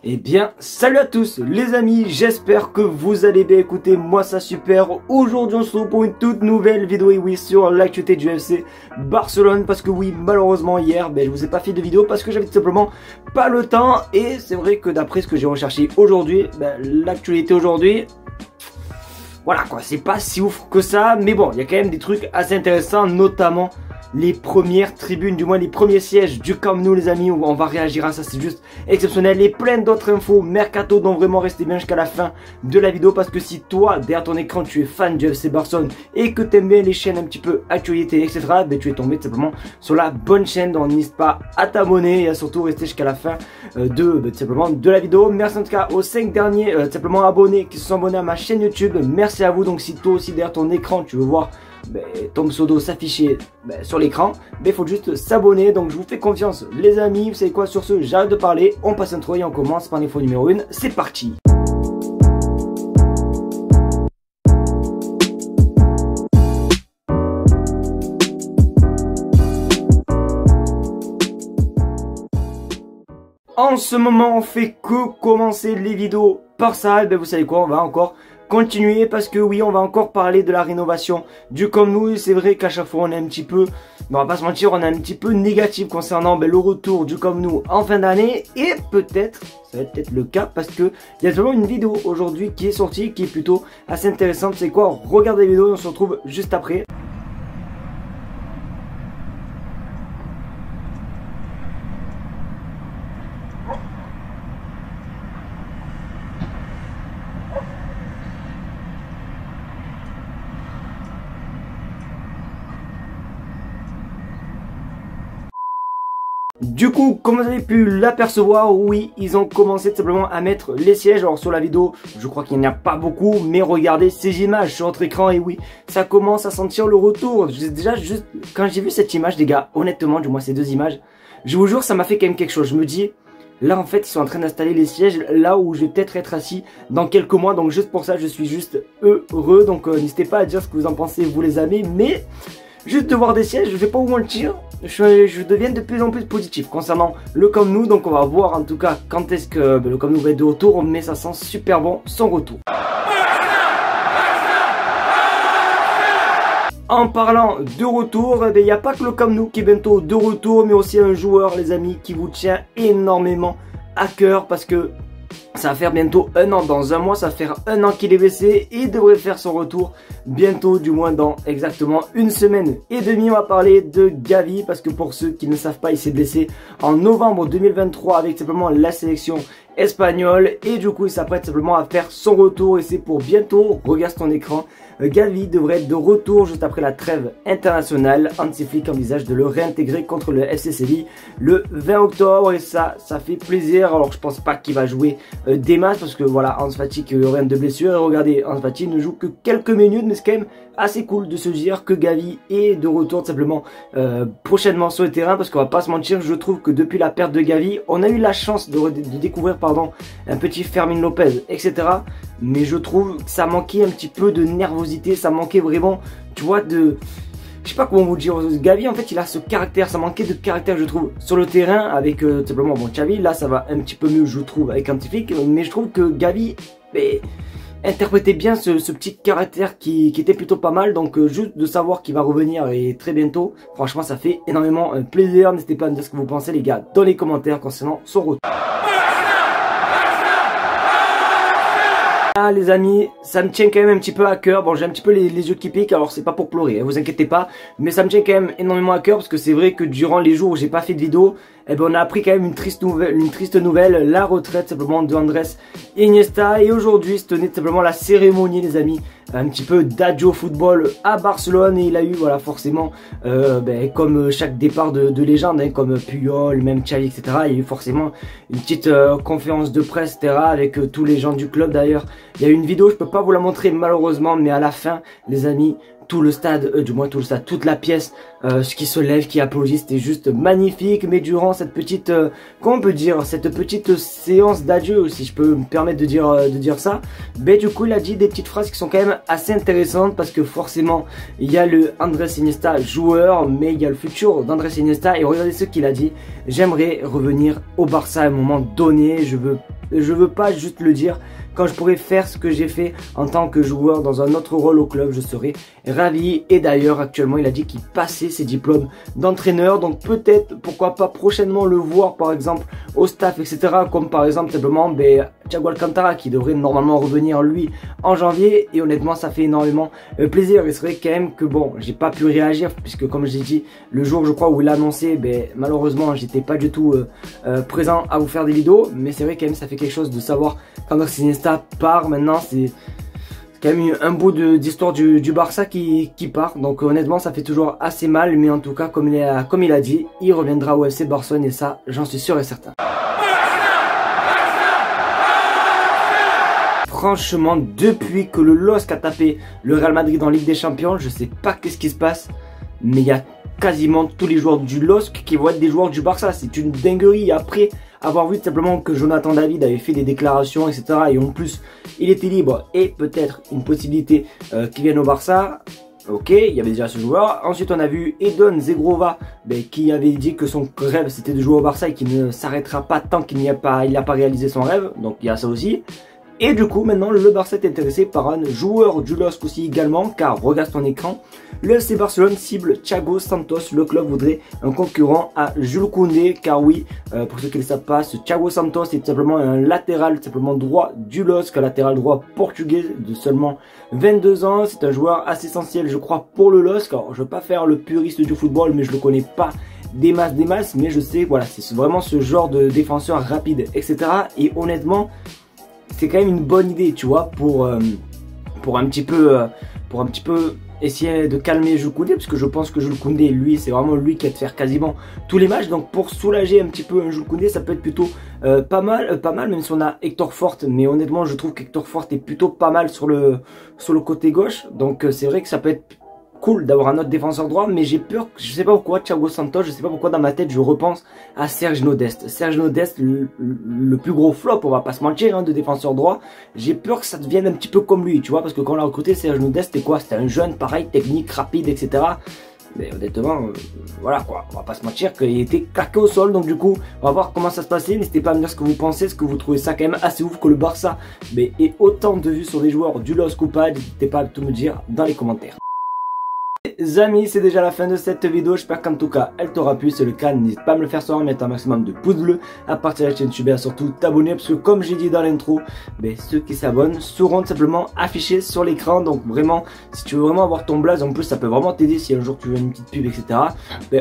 Eh bien, salut à tous les amis, j'espère que vous allez bien. Écoutez, moi ça super. Aujourd'hui on se retrouve pour une toute nouvelle vidéo, et oui, sur l'actualité du FC Barcelone. Parce que oui, malheureusement hier, je vous ai pas fait de vidéo parce que j'avais tout simplement pas le temps. Et c'est vrai que d'après ce que j'ai recherché aujourd'hui, l'actualité aujourd'hui, voilà quoi, c'est pas si ouf que ça. Mais bon, il y a quand même des trucs assez intéressants, notamment les premières tribunes, du moins les premiers sièges du Camp Nou les amis, où on va réagir à ça, c'est juste exceptionnel. Et plein d'autres infos mercato, donc vraiment restez bien jusqu'à la fin de la vidéo, parce que si toi derrière ton écran tu es fan du FC Barcelone et que tu aimes bien les chaînes un petit peu actualité etc, tu es tombé tout simplement sur la bonne chaîne. Donc n'hésite pas à t'abonner et à surtout rester jusqu'à la fin tout simplement de la vidéo. Merci en tout cas aux 5 derniers tout simplement abonnés qui se sont abonnés à ma chaîne YouTube, merci à vous. Donc si toi aussi derrière ton écran tu veux voir ton pseudo s'afficher sur l'écran, il faut juste s'abonner. Donc je vous fais confiance les amis. Vous savez quoi, sur ce j'arrête de parler, on passe intro et on commence par l'info numéro 1, c'est parti. En ce moment on fait que commencer les vidéos par ça, et vous savez quoi, on va encore continuer, parce que oui, on va encore parler de la rénovation du Camp Nou. C'est vrai qu'à chaque fois on est un petit peu, on va pas se mentir, on est un petit peu négatif concernant le retour du Camp Nou en fin d'année. Et peut-être, ça va être peut-être le cas, parce que il y a vraiment une vidéo aujourd'hui qui est sortie, qui est plutôt assez intéressante. C'est quoi? Regardez la vidéo, on se retrouve juste après. Du coup, comme vous avez pu l'apercevoir, oui, ils ont commencé tout simplement à mettre les sièges. Alors sur la vidéo, je crois qu'il n'y en a pas beaucoup, mais regardez ces images sur votre écran, et oui, ça commence à sentir le retour. Déjà, juste quand j'ai vu cette image, les gars, honnêtement, du moins ces deux images, je vous jure, ça m'a fait quand même quelque chose. Je me dis, là en fait, ils sont en train d'installer les sièges là où je vais peut-être être assis dans quelques mois. Donc juste pour ça, je suis juste heureux. Donc n'hésitez pas à dire ce que vous en pensez, vous les amis, mais juste de voir des sièges, je vais pas vous mentir, je deviens de plus en plus positif concernant le Camp Nou. Donc on va voir en tout cas quand est-ce que le Camp Nou va être de retour, mais ça sent super bon son retour. En parlant de retour, il n'y a pas que le Camp Nou qui est bientôt de retour, mais aussi un joueur les amis qui vous tient énormément à cœur, parce que ça va faire bientôt un an, dans un mois ça va faire un an qu'il est blessé et devrait faire son retour bientôt, du moins dans exactement une semaine et demie. On va parler de Gavi, parce que pour ceux qui ne savent pas, il s'est blessé en novembre 2023 avec simplement la sélection espagnole, et du coup il s'apprête simplement à faire son retour, et c'est pour bientôt. Regarde ton écran, Gavi devrait être de retour juste après la trêve internationale. Hansi Flick envisage de le réintégrer contre le FC Séville le 20 octobre, et ça fait plaisir. Alors je pense pas qu'il va jouer des matchs, parce que voilà, Ansu Fati qui aurait de blessure, et regardez, Ansu Fati ne joue que quelques minutes, mais c'est quand même assez cool de se dire que Gavi est de retour tout simplement prochainement sur le terrain. Parce qu'on va pas se mentir, je trouve que depuis la perte de Gavi, on a eu la chance de découvrir un petit Fermin Lopez etc, mais je trouve que ça manquait un petit peu de nervosité, ça manquait vraiment, tu vois, je sais pas comment vous dire. Gavi en fait il a ce caractère, ça manquait de caractère je trouve sur le terrain avec tout simplement Xavi. Là ça va un petit peu mieux je trouve avec Hansi Flick, mais je trouve que Gavi interprétait bien ce petit caractère qui était plutôt pas mal. Donc juste de savoir qu'il va revenir et très bientôt, franchement ça fait énormément plaisir. N'hésitez pas à me dire ce que vous pensez les gars dans les commentaires concernant son retour. Ah les amis, ça me tient quand même un petit peu à cœur. Bon, j'ai un petit peu les yeux qui piquent, alors c'est pas pour pleurer, hein, vous inquiétez pas, mais ça me tient quand même énormément à cœur, parce que c'est vrai que durant les jours où j'ai pas fait de vidéo, on a appris quand même une triste nouvelle, la retraite simplement de Andrés Iniesta. Et aujourd'hui se tenait simplement la cérémonie les amis, un petit peu d'adieu au football à Barcelone, et il a eu voilà forcément comme chaque départ de légende, hein, comme Puyol, même Xavi etc, il y a eu forcément une petite conférence de presse etc avec tous les gens du club. D'ailleurs il y a une vidéo, je peux pas vous la montrer malheureusement, mais à la fin les amis, tout le stade, du moins tout le stade, toute la pièce ce qui se lève, qui applaudit, c'était juste magnifique. Mais durant cette petite, comment on peut dire, cette petite séance d'adieu, si je peux me permettre de dire ça, du coup il a dit des petites phrases qui sont quand même assez intéressantes, parce que forcément il y a le Andrés Iniesta joueur, mais il y a le futur d'Andrés Iniesta. Et regardez ce qu'il a dit: j'aimerais revenir au Barça à un moment donné, je veux je veux pas juste le dire. Quand je pourrais faire ce que j'ai fait en tant que joueur dans un autre rôle au club, je serais ravi. Et d'ailleurs, actuellement, il a dit qu'il passait ses diplômes d'entraîneur. Donc peut-être, pourquoi pas prochainement le voir, par exemple, au staff, etc. Comme par exemple, simplement, Thiago Alcantara, qui devrait normalement revenir, lui, en janvier. Et honnêtement, ça fait énormément plaisir. Et c'est vrai quand même que, bon, j'ai pas pu réagir, puisque comme j'ai dit, le jour, je crois, où il a annoncé, malheureusement, j'étais pas du tout présent à vous faire des vidéos. Mais c'est vrai quand même, ça fait quelque chose de savoir quand Iniesta part maintenant, c'est quand même un bout d'histoire du Barça qui part. Donc honnêtement, ça fait toujours assez mal, mais en tout cas, comme il a dit, il reviendra au FC Barcelone et ça, j'en suis sûr et certain. Franchement, depuis que le LOSC a tapé le Real Madrid en Ligue des Champions, je sais pas qu'est-ce qui se passe, mais il y a quasiment tous les joueurs du LOSC qui vont être des joueurs du Barça. C'est une dinguerie. Après avoir vu tout simplement que Jonathan David avait fait des déclarations, etc. Et en plus, il était libre et peut-être une possibilité qu'il vienne au Barça. Ok, il y avait déjà ce joueur. Ensuite, on a vu Edon Zegrova qui avait dit que son rêve c'était de jouer au Barça et qu'il ne s'arrêtera pas tant qu'il n'a pas réalisé son rêve. Donc il y a ça aussi. Et du coup, maintenant, le Barça est intéressé par un joueur du LOSC aussi également, car regarde ton écran, le FC Barcelone cible Thiago Santos. Le club voudrait un concurrent à Jules Koundé, car oui, pour ceux qui ne le savent pas, ce Thiago Santos est tout simplement un latéral, tout simplement droit du LOSC, un latéral droit portugais de seulement 22 ans. C'est un joueur assez essentiel, je crois, pour le LOSC. Alors, je ne veux pas faire le puriste du football, mais je le connais pas des masses, mais je sais, voilà, c'est vraiment ce genre de défenseur rapide, etc. Et honnêtement, c'est quand même une bonne idée, tu vois, pour un petit peu essayer de calmer Jules Koundé, parce que je pense que Jules Koundé, lui, c'est vraiment lui qui va te faire quasiment tous les matchs. Donc pour soulager un petit peu un Jules Koundé, ça peut être plutôt pas mal, même si on a Hector Fort, mais honnêtement, je trouve qu'Hector Fort est plutôt pas mal sur le côté gauche. Donc c'est vrai que ça peut être cool d'avoir un autre défenseur droit, mais j'ai peur, je sais pas pourquoi, Thiago Santos, je sais pas pourquoi dans ma tête je repense à Serge Nodeste. Serge Nodeste, le plus gros flop, on va pas se mentir, de défenseur droit. J'ai peur que ça devienne un petit peu comme lui, tu vois, parce que quand on l'a recruté, Serge Nodeste, c'était quoi? C'était un jeune, pareil, technique, rapide, etc. Mais honnêtement, voilà quoi, on va pas se mentir qu'il était claqué au sol. Donc du coup, on va voir comment ça se passait. N'hésitez pas à me dire ce que vous pensez, ce que vous trouvez ça quand même assez ouf que le Barça ait autant de vues sur des joueurs du LOSC ou pas. N'hésitez pas à tout me dire dans les commentaires. Les amis, c'est déjà la fin de cette vidéo, j'espère qu'en tout cas elle t'aura plu. Si c'est le cas, n'hésite pas à me le faire savoir, mettre un maximum de pouces bleus, à partir de la chaîne YouTube et surtout t'abonner, parce que comme j'ai dit dans l'intro, ceux qui s'abonnent seront tout simplement affichés sur l'écran. Donc vraiment, si tu veux vraiment avoir ton blaze, en plus ça peut vraiment t'aider si un jour tu veux une petite pub, etc.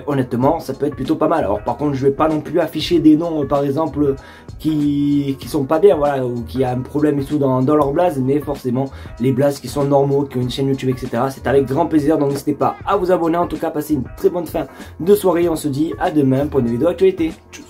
Honnêtement, ça peut être plutôt pas mal. Alors par contre, je vais pas non plus afficher des noms par exemple qui sont pas bien, voilà, ou qui a un problème et tout dans leur blaze, mais forcément les blazes qui sont normaux, qui ont une chaîne YouTube, etc. C'est avec grand plaisir, donc n'hésitez pas à vous abonner. En tout cas, passez une très bonne fin de soirée. On se dit à demain pour une vidéo actualité. Tchuss.